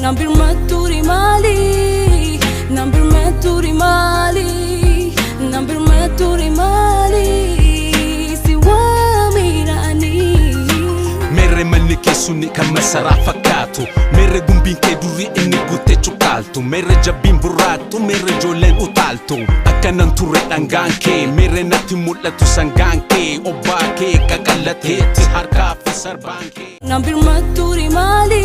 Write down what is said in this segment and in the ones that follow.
Nan birmattu rimali, nan birmattu rimali, nan birmattu rimali, si waamirani. Merre manni kee sunni kan masaraa fakkaatu, merre gumbiin kee durri inni guuttee cuqqaaltu, merre jabbiin burraattu, merre ijoolleen utaaltu. Akkanan turre dhangaan kee, merre natti mul'atu sangaan kee, obbaa kee qaqallateetti harkaa fi sarbaan kee. Nan birmattu rimali,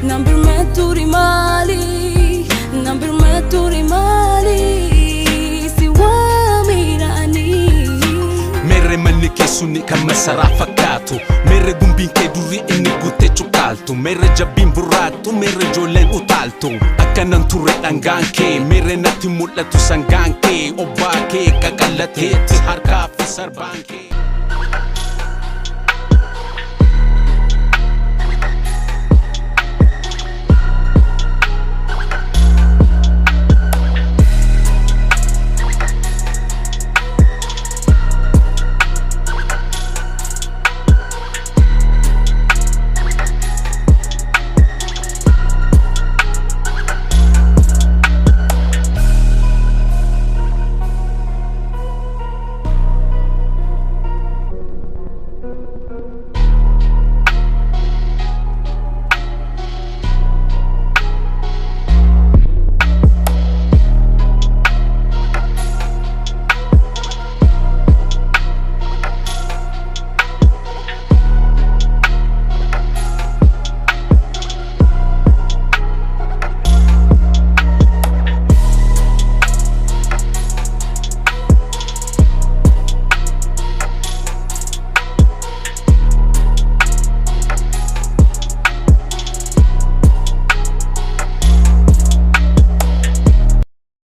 nan birmattu rimali, nan birmattu rimali, si waamirani. Merre manni kee sunni kan masaraa fakkaatu, merre gumbiin kee durri inni guuttee cuqqaaltu, merre jabbiin burraattu, merre ijoolleen utaaltu. Akkanan turre dhangaan kee, merre natti mul'atu sangaan kee, obbaa kee qaqallateetti harkaa fi sarbaan kee.